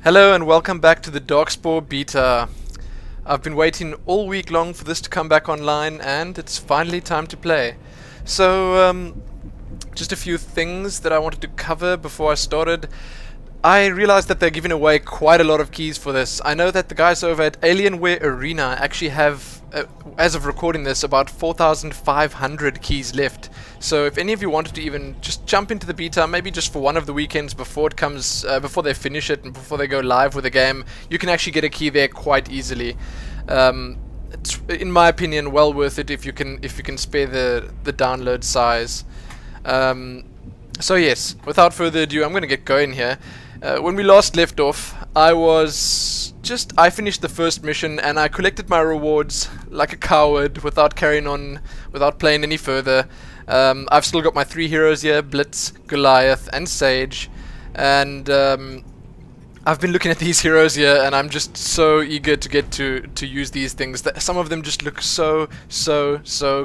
Hello and welcome back to the Darkspore beta. I've been waiting all week long for this to come back online and it's finally time to play. So, just a few things that I wanted to cover before I started. I realized that they're giving away quite a lot of keys for this. I know that the guys over at Alienware Arena actually have, as of recording this, about 4,500 keys left. So if any of you wanted to even just jump into the beta, maybe just for one of the weekends before it comes, before they finish it and before they go live with the game, you can actually get a key there quite easily. It's, in my opinion, well worth it if you can spare the download size. So yes, without further ado, I'm going to get going here. When we last left off, I finished the first mission and I collected my rewards like a coward without carrying on, without playing any further. I've still got my 3 heroes here, Blitz, Goliath and Sage, and I've been looking at these heroes here and I'm just so eager to get to use these things. Some of them just look so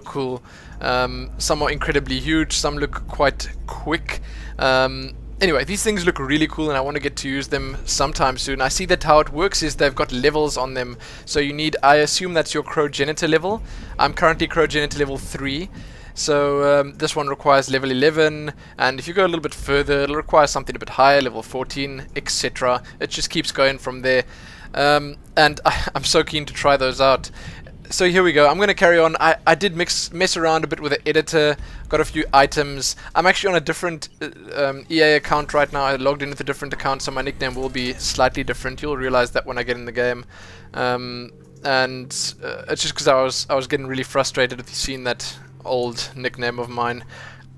cool. Some are incredibly huge, some look quite quick. Anyway, these things look really cool and I want to get to use them sometime soon. I see that how it works is they've got levels on them. So you need, I assume that's your Progenitor level. I'm currently Progenitor level 3. So this one requires level 11, and if you go a little bit further it'll require something a bit higher, level 14, etc. It just keeps going from there. And I'm so keen to try those out. So here we go. I'm going to carry on. I did mess around a bit with the editor, got a few items. I'm actually on a different EA account right now. I logged in with a different account, so my nickname will be slightly different. You'll realize that when I get in the game. It's just because I was getting really frustrated with seeing that old nickname of mine.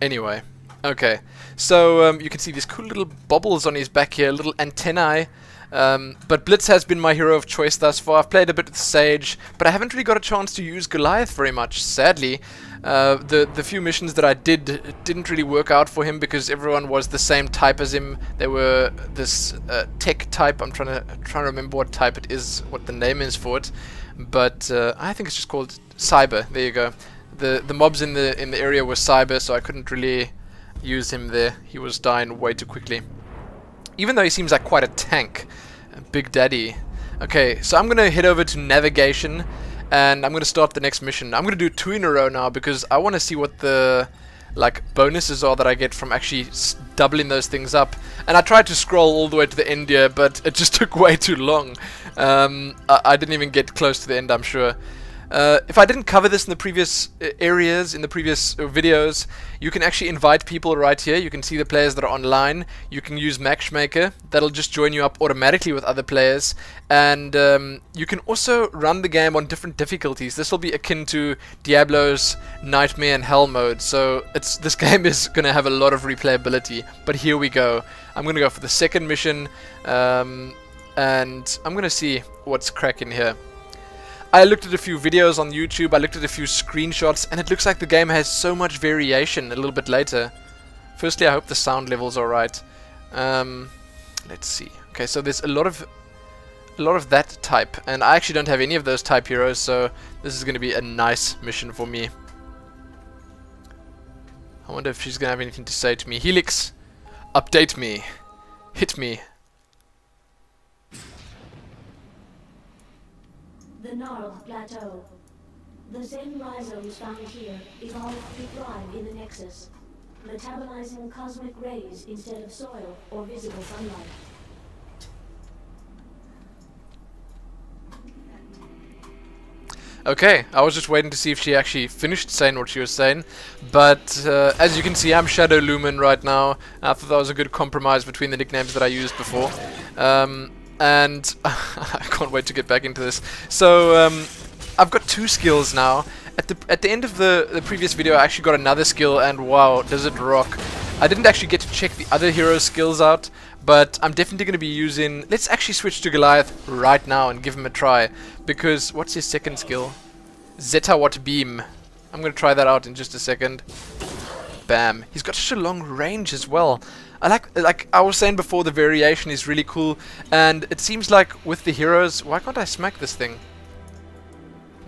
Anyway, okay. So you can see these cool little bobbles on his back here, little antennae. But Blitz has been my hero of choice thus far. I've played a bit with Sage, but I haven't really got a chance to use Goliath very much, sadly. The few missions that I didn't really work out for him because everyone was the same type as him. They were this tech type. I'm trying to remember what type it is, what the name is for it. But I think it's just called Cyber. There you go. The mobs in the area were Cyber, so I couldn't really use him there. He was dying way too quickly. Even though he seems like quite a tank. Big Daddy. Okay, so I'm gonna head over to navigation and I'm gonna start the next mission. I'm gonna do 2 in a row now because I want to see what the bonuses are that I get from actually doubling those things up. And I tried to scroll all the way to the end here, but it just took way too long. I didn't even get close to the end, I'm sure. If I didn't cover this in the previous areas, in the previous videos, you can actually invite people right here. You can see the players that are online. You can use Matchmaker. That'll just join you up automatically with other players. And you can also run the game on different difficulties. This will be akin to Diablo's Nightmare and Hell mode. So this game is going to have a lot of replayability. But here we go. I'm going to go for the second mission. And I'm going to see what's cracking here. I looked at a few videos on YouTube, I looked at a few screenshots, and it looks like the game has so much variation a little bit later. Firstly, I hope the sound level's alright. Let's see. Okay, so there's a lot of that type, and I actually don't have any of those type heroes, so this is going to be a nice mission for me. I wonder if she's going to have anything to say to me. Helix, update me. Hit me. The Gnarled Plateau. The Zen rhizomes found here evolved to thrive in the Nexus, metabolizing cosmic rays instead of soil or visible sunlight. Okay, I was just waiting to see if she actually finished saying what she was saying, but as you can see, I'm Shadow Lumin right now. I thought that was a good compromise between the nicknames that I used before. And I can't wait to get back into this. So I've got 2 skills now. At the end of the previous video, I actually got another skill, and wow, does it rock! I didn't actually get to check the other hero's skills out, but I'm definitely going to be using. Let's actually switch to Goliath right now and give him a try. Because what's his second skill? Zetawatt Beam. I'm going to try that out in just a second. Bam! He's got such a long range as well. I like I was saying before, the variation is really cool, and it seems like with the heroes, why can't I smack this thing?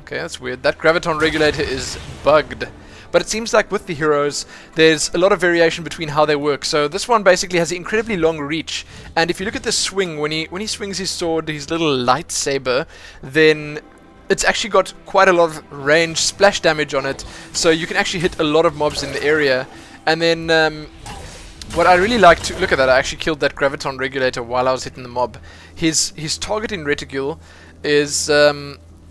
Okay, that's weird. That graviton regulator is bugged. but it seems like with the heroes, there's a lot of variation between how they work. So this one basically has an incredibly long reach, and if you look at the swing, when he swings his sword, his little lightsaber, then it's actually got quite a lot of range splash damage on it, so you can actually hit a lot of mobs in the area. And then what I really like to look at that, I actually killed that graviton regulator while I was hitting the mob. His targeting reticule is,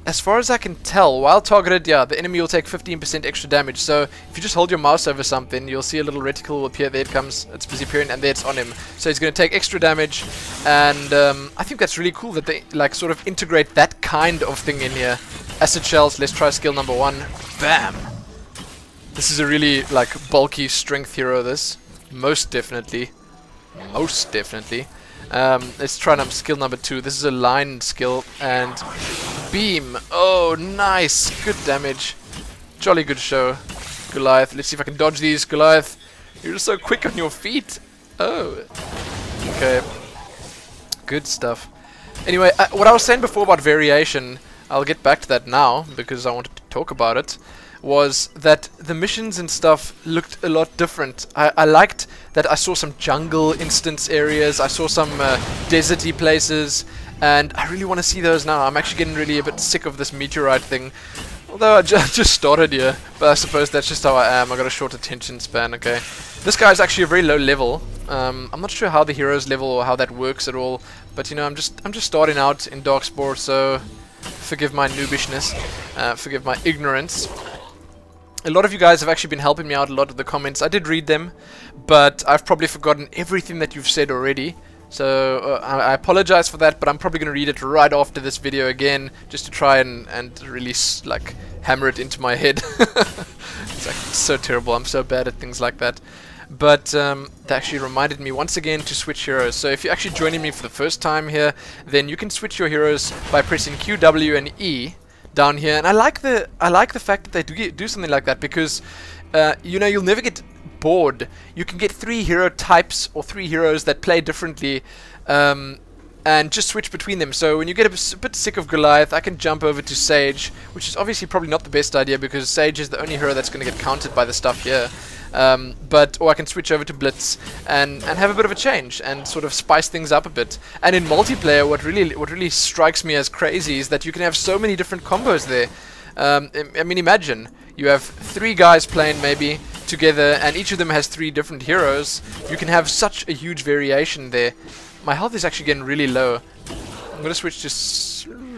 as far as I can tell, while targeted, yeah, the enemy will take 15% extra damage. So if you just hold your mouse over something, you'll see a little reticle will appear. There it comes, it's busy appearing, and there it's on him. So he's going to take extra damage, and I think that's really cool that they like sort of integrate that kind of thing in here. Acid shells. Let's try skill number 1. Bam! This is a really like bulky strength hero. This most definitely. Let's try skill number 2. This is a line skill, and beam. Oh, nice. Good damage. Jolly good show. Goliath. Let's see if I can dodge these. Goliath, you're so quick on your feet. Oh. Okay. Good stuff. Anyway, what I was saying before about variation, I'll get back to that now because I wanted to talk about it, was that the missions and stuff looked a lot different. I liked that I saw some jungle instance areas, I saw some deserty places, and I really want to see those now. I'm actually getting really a bit sick of this meteorite thing. Although I just started here, but I suppose that's just how I am. I got a short attention span, okay. This guy is actually a very low level. I'm not sure how the heroes level or how that works at all, but you know, I'm just starting out in Darkspore, so forgive my noobishness, forgive my ignorance. A lot of you guys have actually been helping me out a lot with the comments. I did read them, but I've probably forgotten everything that you've said already. So I apologize for that, but I'm probably going to read it right after this video again, just to try and really like hammer it into my head. It's like so terrible. I'm so bad at things like that. But that actually reminded me once again to switch heroes. So if you're actually joining me for the first time here, then you can switch your heroes by pressing Q, W, and E down here. And I like the fact that they do something like that, because you know, you'll never get bored. You can get 3 hero types or 3 heroes that play differently, and just switch between them. So when you get a bit sick of Goliath, I can jump over to Sage, which is obviously probably not the best idea because Sage is the only hero that's going to get counted by the stuff here. Or I can switch over to Blitz and have a bit of a change and sort of spice things up a bit. And in multiplayer, what really strikes me as crazy is that you can have so many different combos there. I mean, imagine you have 3 guys playing maybe together, and each of them has 3 different heroes. You can have such a huge variation there. My health is actually getting really low. I'm gonna switch to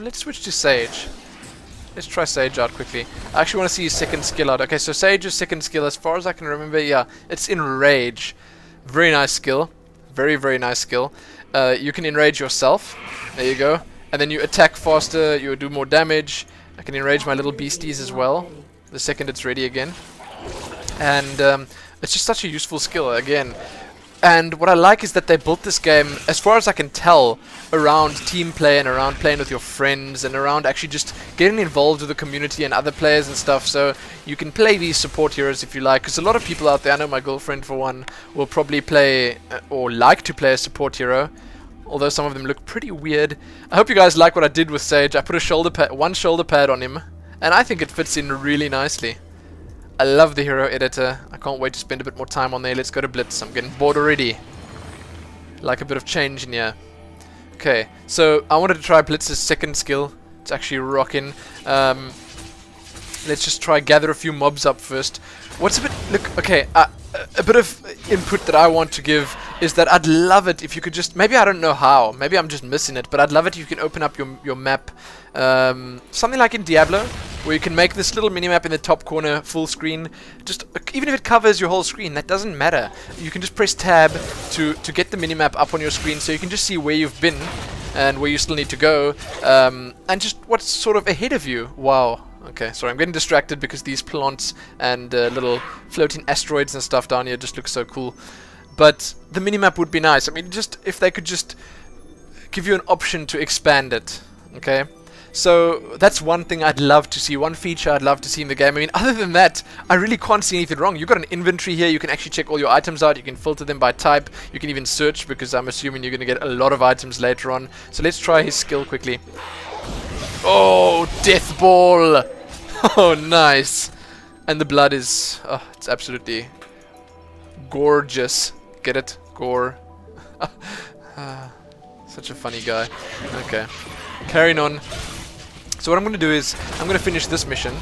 let's switch to Sage. Let's try Sage out quickly. I actually want to see his second skill out. Okay, so Sage's second skill, as far as I can remember, yeah, it's Enrage. Very nice skill. Very, very nice skill. You can enrage yourself. There you go. And then you attack faster, you do more damage. I can enrage my little beasties as well, the second it's ready again. And it's just such a useful skill, again. And what I like is that they built this game, as far as I can tell, around team play and around playing with your friends and around actually just getting involved with the community and other players and stuff. So you can play these support heroes if you like, because a lot of people out there, I know my girlfriend for one, will probably play or like to play a support hero, although some of them look pretty weird. I hope you guys like what I did with Sage. I put a one shoulder pad on him, and I think it fits in really nicely. I love the hero editor. I can't wait to spend a bit more time on there. Let's go to Blitz. I'm getting bored already. Like a bit of change in here. Okay, so I wanted to try Blitz's second skill. It's actually rocking. Let's just try gather a few mobs up first. What's a bit... Look, okay, a bit of input that I want to give is that I'd love it if you could just... Maybe I don't know how. Maybe I'm just missing it. But I'd love it if you can open up your map. Something like in Diablo, where you can make this little minimap in the top corner full screen. Just even if it covers your whole screen, that doesn't matter. You can just press tab to get the minimap up on your screen, so you can just see where you've been and where you still need to go, and just what's sort of ahead of you. Wow. Okay, sorry, I'm getting distracted because these plants and little floating asteroids and stuff down here just look so cool. But the minimap would be nice. I mean, just if they could just give you an option to expand it. Okay. So that's one thing I'd love to see, one feature I'd love to see in the game. I mean, other than that, I really can't see anything wrong. You've got an inventory here, you can actually check all your items out, you can filter them by type, you can even search, because I'm assuming you're going to get a lot of items later on. So let's try his skill quickly. Oh, Death Ball! Oh, nice. And the blood is, oh, it's absolutely gorgeous. Get it? Gore. Such a funny guy. Okay. Carrying on. So what I'm going to do is, I'm going to finish this mission.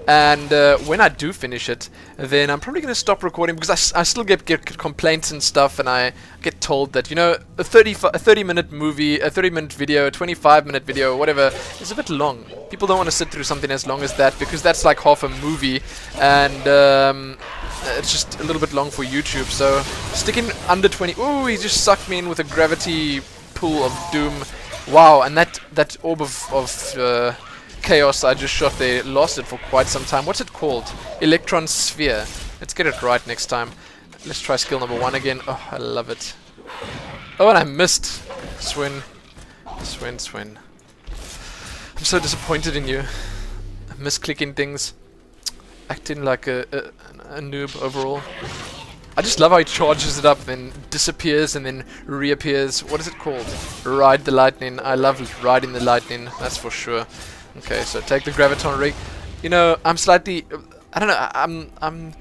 And when I do finish it, then I'm probably going to stop recording because I still get complaints and stuff, and I get told that, you know, a 30-minute movie, a 30-minute video, a 25-minute video, whatever, is a bit long. People don't want to sit through something as long as that because that's like half a movie, and it's just a little bit long for YouTube. So sticking under 20. Ooh, he just sucked me in with a gravity pool of doom. Wow, and that orb of chaos I just shot there lasted for quite some time. What's it called? Electron sphere. Let's get it right next time. Let's try skill number 1 again. Oh, I love it. Oh, and I missed. Swin. I'm so disappointed in you. Misclicking things. Acting like a noob overall. I just love how he charges it up, then disappears, and then reappears. What is it called? Ride the lightning. I love riding the lightning, that's for sure. Okay, so take the graviton rig. You know, I'm slightly, I don't know, I'm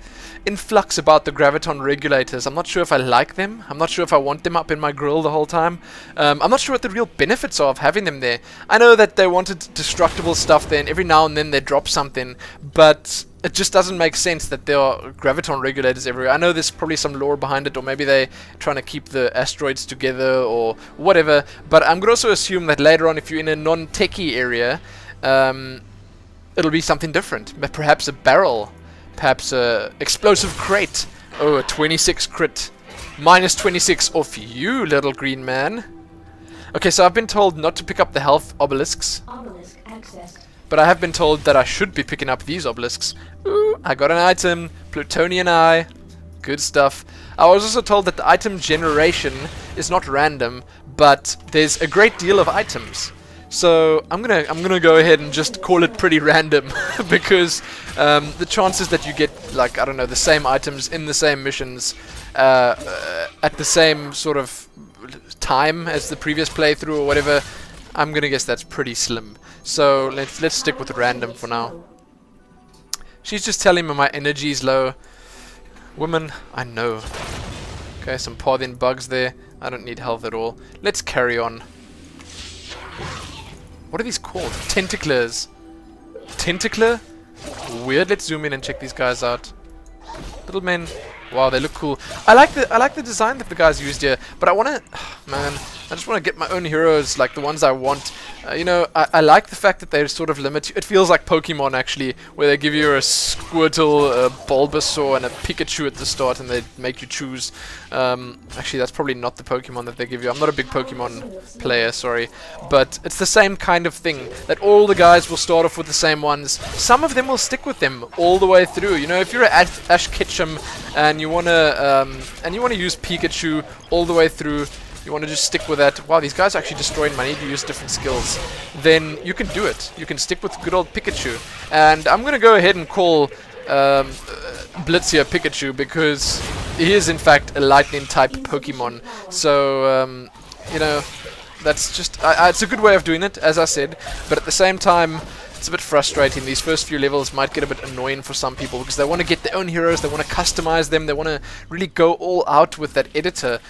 in flux about the graviton regulators. I'm not sure if I like them. I'm not sure if I want them up in my grill the whole time. I'm not sure what the real benefits are of having them there. I know that they wanted destructible stuff there, and every now and then they drop something, but it just doesn't make sense that there are graviton regulators everywhere. I know there's probably some lore behind it, or maybe they're trying to keep the asteroids together or whatever, but I'm going to also assume that later on, if you're in a non-techie area, it'll be something different. Perhaps a barrel, perhaps a explosive crate. Oh, a 26 crit. Minus 26 off you, little green man. Okay, so I've been told not to pick up the health obelisks. Obelisk accessed. But I have been told that I should be picking up these obelisks. Ooh, I got an item. Plutonian eye. Good stuff. I was also told that the item generation is not random, but there's a great deal of items. So I'm gonna go ahead and just call it pretty random because the chances that you get, like, I don't know, the same items in the same missions at the same sort of time as the previous playthrough or whatever, I'm gonna guess that's pretty slim. So let's stick with random for now. She's just telling me my energy is low. Woman, I know. Okay, some pathing bugs there. I don't need health at all. Let's carry on. What are these called? Tentaclers. Tentacler? Weird. Let's zoom in and check these guys out. Little men. Wow, they look cool. I like the design that the guys used here, but I wanna, man, I just wanna get my own heroes, like the ones I want. You know, I like the fact that they sort of limit you. It feels like Pokemon actually, where they give you a Squirtle, a Bulbasaur, and a Pikachu at the start, and they make you choose. Actually, that's probably not the Pokemon that they give you. I'm not a big Pokemon player, sorry, but it's the same kind of thing. That all the guys will start off with the same ones. Some of them will stick with them all the way through. You know, if you're at Ash Ketchum and you wanna use Pikachu all the way through. You want to just stick with that. Wow, these guys are actually destroying my need to use different skills. Then you can do it. You can stick with good old Pikachu. And I'm going to go ahead and call Blitz here Pikachu because he is in fact a lightning type Pokemon. So, you know, that's just... it's a good way of doing it, as I said. But at the same time, it's a bit frustrating. These first few levels might get a bit annoying for some people because they want to get their own heroes. They want to customize them. They want to really go all out with that editor.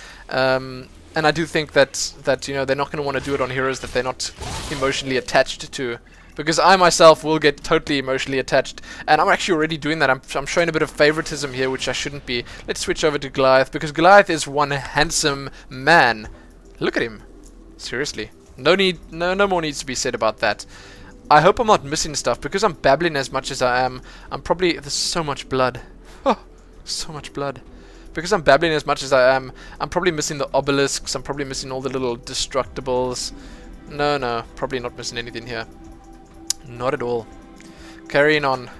And I do think that you know, they're not going to want to do it on heroes that they're not emotionally attached to, because I myself will get totally emotionally attached, and I'm actually already doing that. I'm showing a bit of favoritism here, which I shouldn't be. Let's switch over to Goliath, because Goliath is one handsome man. Look at him. Seriously, no more needs to be said about that. I hope I'm not missing stuff, because I'm babbling as much as I am. I'm probably... There's so much blood. Oh, so much blood. Because I'm babbling as much as I am, I'm probably missing the obelisks, I'm probably missing all the little destructibles. No, probably not missing anything here. Not at all. Carrying on.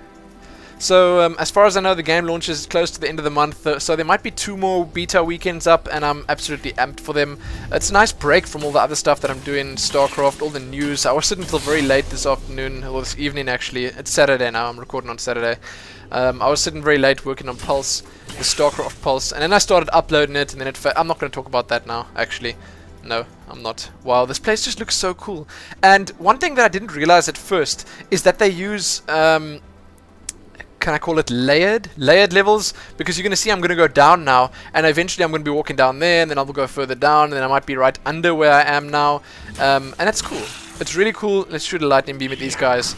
So, as far as I know, the game launches close to the end of the month, so there might be 2 more beta weekends up, and I'm absolutely amped for them. It's a nice break from all the other stuff that I'm doing, StarCraft, all the news. I was sitting until very late this afternoon, or this evening actually. It's Saturday now, I'm recording on Saturday. I was sitting very late working on Pulse, the StarCraft Pulse, and then I started uploading it, and then I'm not going to talk about that now, actually. No, I'm not. Wow, this place just looks so cool. And one thing that I didn't realize at first is that they use can I call it layered levels, because you're going to see I'm going to go down now, and eventually I'm going to be walking down there, and then I'll go further down, and then I might be right under where I am now, and that's cool. It's really cool. Let's shoot a lightning beam at these guys.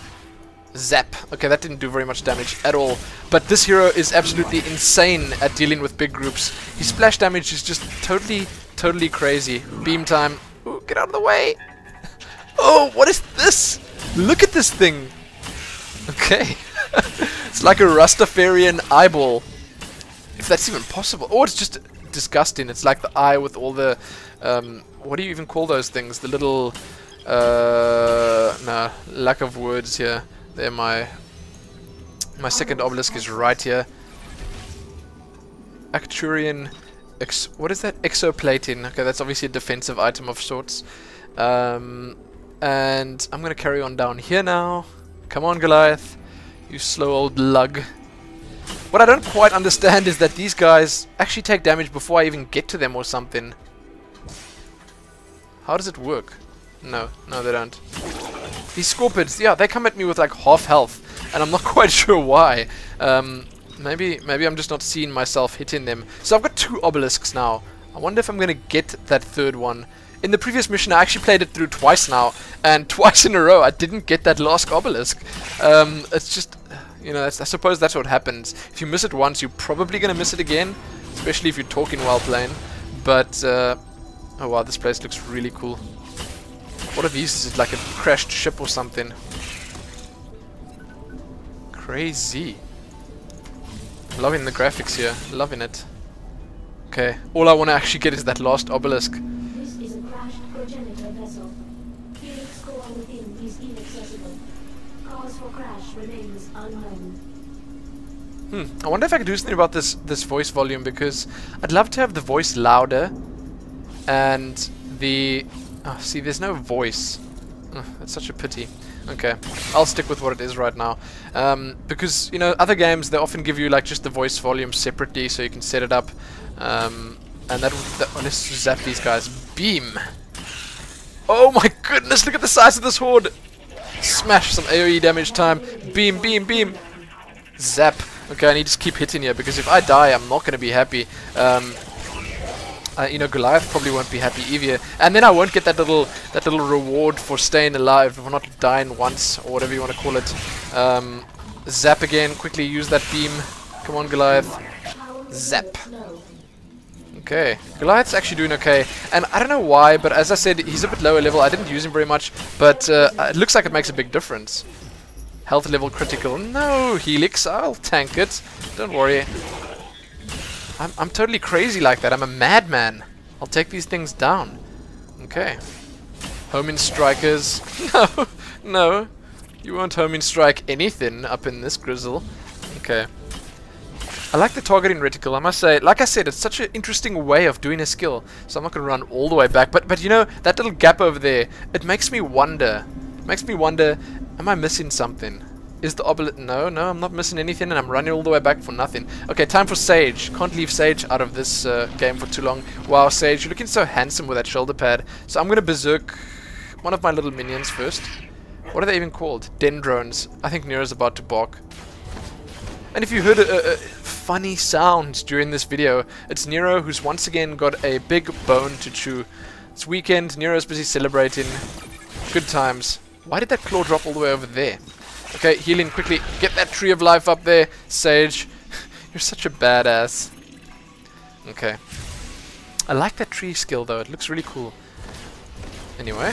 Zap. Okay, that didn't do very much damage at all, but this hero is absolutely insane at dealing with big groups. His splash damage is just totally crazy. Beam time. Ooh, get out of the way. Oh, what is this? Look at this thing. Okay. It's like a Rastafarian eyeball. If that's even possible. Oh, it's just disgusting. It's like the eye with all the... what do you even call those things? The little... no, lack of words here. There, my second obelisk is right here. Acturian... what is that? Exoplating. Okay, that's obviously a defensive item of sorts. And I'm going to carry on down here now. Come on, Goliath. You slow old lug. What I don't quite understand is that these guys actually take damage before I even get to them or something. How does it work? No, they don't. These scorpions, yeah, they come at me with like half health, and I'm not quite sure why. Maybe I'm just not seeing myself hitting them. So I've got 2 obelisks now. I wonder if I'm going to get that third one. In the previous mission, I actually played it through twice now, and twice in a row, I didn't get that last obelisk. It's just, you know, I suppose that's what happens. If you miss it once, you're probably going to miss it again, especially if you're talking while playing. But, oh wow, this place looks really cool. What are these? Is it like a crashed ship or something? Crazy. Loving the graphics here, loving it. Okay, all I want to actually get is that last obelisk. Progenitor vessel. Helix core within is inaccessible. Cause for crash remains unknown. I wonder if I could do something about this voice volume, because I'd love to have the voice louder and the... Oh, see, there's no voice. Oh, that's such a pity. Okay, I'll stick with what it is right now. Because, you know, other games, they often give you like just the voice volume separately so you can set it up. And that let's zap these guys. Beam! Oh my goodness, look at the size of this horde! Smash, some AoE damage time. Beam, beam, beam! Zap. Okay, I need to keep hitting here, because if I die, I'm not going to be happy. You know, Goliath probably won't be happy either. And then I won't get that little reward for staying alive, for not dying once, or whatever you want to call it. Zap again, quickly use that beam. Come on, Goliath. Zap. Okay, Goliath's actually doing okay, and I don't know why, but as I said, he's a bit lower level. I didn't use him very much, but it looks like it makes a big difference. Health level critical. No, Helix, I'll tank it. Don't worry. I'm totally crazy like that. I'm a madman. I'll take these things down. Okay. Homing strikers. No. You won't homing strike anything up in this grizzle. Okay. I like the targeting reticle, I must say. Like I said, it's such an interesting way of doing a skill. So I'm not going to run all the way back. But you know, that little gap over there, it makes me wonder. Am I missing something? Is the obelisk... No, I'm not missing anything, and I'm running all the way back for nothing. Okay, time for Sage. Can't leave Sage out of this game for too long. Wow, Sage, you're looking so handsome with that shoulder pad. So I'm going to berserk one of my little minions first. What are they even called? Dendrones. I think Nero's about to bark. And if you heard a funny sound during this video, it's Nero who's once again got a big bone to chew. It's weekend, Nero's busy celebrating. Good times. Why did that claw drop all the way over there? Okay, healing quickly. Get that tree of life up there, Sage. You're such a badass. Okay. I like that tree skill though, it looks really cool. Anyway.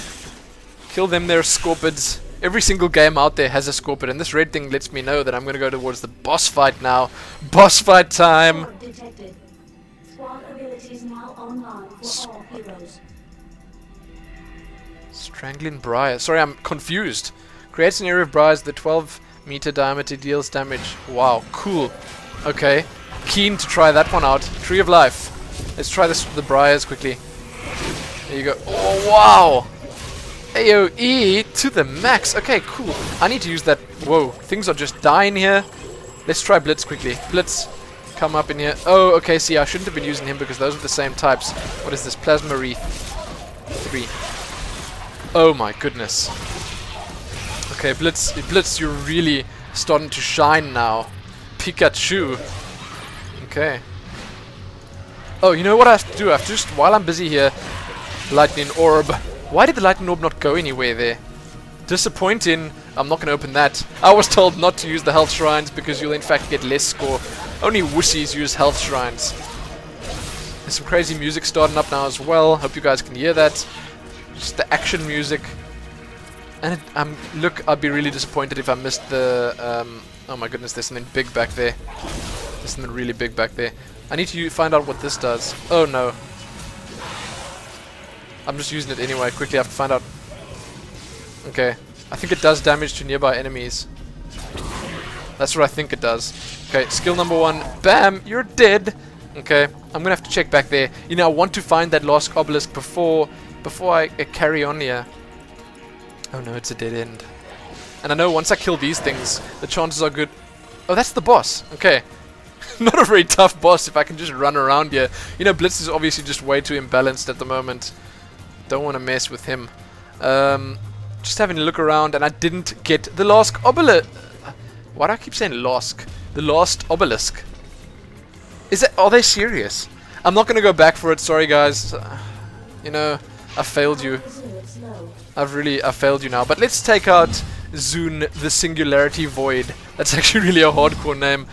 Kill them, they're scorpids. Every single game out there has a scorpion, and this red thing lets me know that I'm going to go towards the boss fight now. Boss fight time! Detected. Squad abilities now online for all heroes. Strangling briar. Sorry, I'm confused. Creates an area of briars that 12-meter diameter deals damage. Wow, cool. Okay, keen to try that one out. Tree of life. Let's try this with the briars quickly. There you go. Oh, wow! AoE to the max. Okay, cool. I need to use that. Whoa, things are just dying here. Let's try Blitz quickly. Blitz, come up in here. Oh, okay, see, I shouldn't have been using him because those are the same types. What is this? Plasma Wreath. 3. Oh my goodness. Okay, Blitz, you're really starting to shine now. Pikachu. Okay. Oh, you know what I have to do? I have to just, while I'm busy here, lightning orb. Why did the lightning orb not go anywhere there? Disappointing. I'm not going to open that. I was told not to use the health shrines because you'll in fact get less score. Only wussies use health shrines. There's some crazy music starting up now as well. Hope you guys can hear that. Just the action music. And look, I'd be really disappointed if I missed the... oh my goodness, there's something big back there. There's something really big back there. I need to find out what this does. Oh no. I'm just using it anyway. Quickly, I have to find out. Okay. I think it does damage to nearby enemies. That's what I think it does. Okay, skill number 1. Bam! You're dead! Okay, I'm gonna have to check back there. You know, I want to find that last obelisk before I carry on here. Oh no, it's a dead end. And I know once I kill these things, the chances are good. Oh, that's the boss. Okay. Not a very tough boss if I can just run around here. You know, Blitz is obviously just way too imbalanced at the moment. Don't want to mess with him. Just having a look around, and I didn't get the last obelisk. Why do I keep saying losk? The last obelisk. Is it? Are they serious? I'm not gonna go back for it. Sorry, guys. You know, I failed you. I failed you now. But let's take out Zune, the Singularity Void. That's actually really a hardcore name.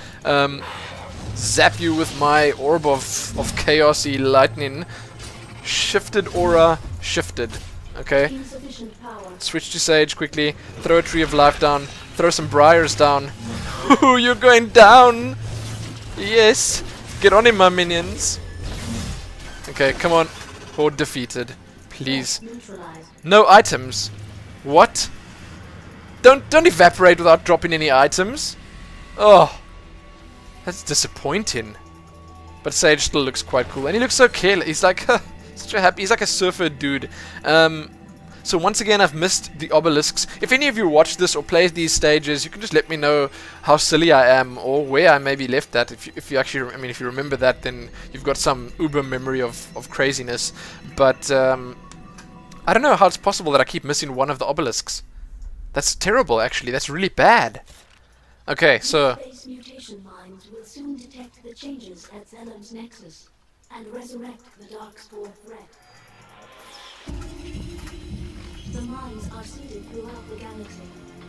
Zap you with my orb of chaosy lightning. Shifted aura, shifted. Okay. Switch to Sage quickly. Throw a Tree of Life down. Throw some Briars down. Ooh, you're going down! Yes! Get on him, my minions! Okay, come on. Horde defeated. Please. No items. What? Don't evaporate without dropping any items. Oh. That's disappointing. But Sage still looks quite cool. And he looks so careless. He's like... such a happy... He's like a surfer dude. So once again, I've missed the obelisks. If any of you watch this or play these stages, you can just let me know how silly I am or where I maybe left that. If you actually, I mean, if you remember that, then you've got some uber memory of craziness. But I don't know how it's possible that I keep missing one of the obelisks. That's terrible, actually. That's really bad. Okay, so Space mutation mines will soon detect the changes at Xenom's nexus and resurrect the Darkspore threat. The mines are seeded throughout the galaxy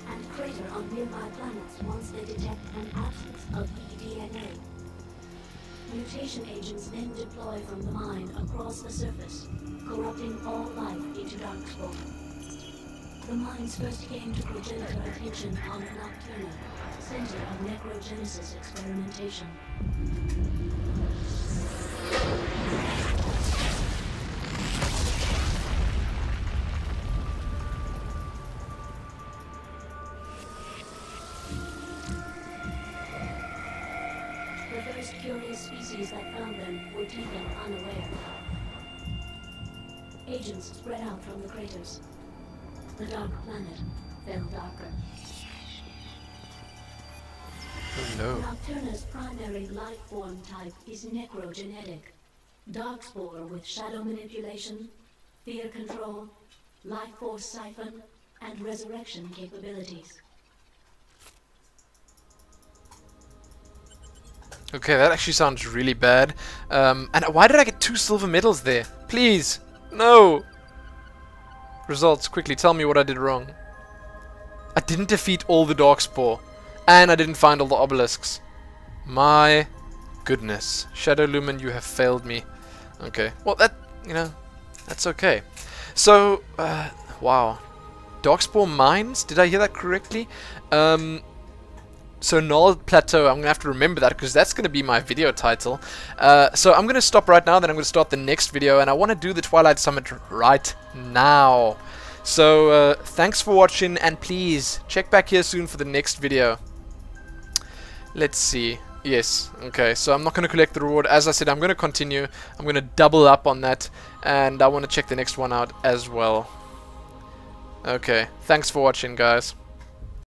and crater on nearby planets once they detect an absence of eDNA. Mutation agents then deploy from the mine across the surface, corrupting all life into Darkspore. The mines first came to progenitor attention on Nocturna, center of necrogenesis experimentation. The first curious species that found them were taken unaware. Agents spread out from the craters. The dark planet fell darker. oh no. Nocturna's primary life form type is necrogenetic. Darkspore with shadow manipulation, fear control, life force siphon, and resurrection capabilities. Okay, that actually sounds really bad. And why did I get 2 silver medals there? Please! No! Results, quickly, tell me what I did wrong. I didn't defeat all the Darkspore. And I didn't find all the obelisks. My goodness. Shadow Lumin, you have failed me. Okay. Well, that, you know, that's okay. So, wow. Darkspore mines? Did I hear that correctly? So Gnarled Plateau, I'm going to have to remember that because that's going to be my video title. So I'm going to stop right now, then I'm going to start the next video, and I want to do the Twilight Summit right now. So thanks for watching, and please check back here soon for the next video. Let's see. Yes, okay, so I'm not going to collect the reward. As I said, I'm going to continue. I'm going to double up on that, and I want to check the next one out as well. Okay, thanks for watching, guys.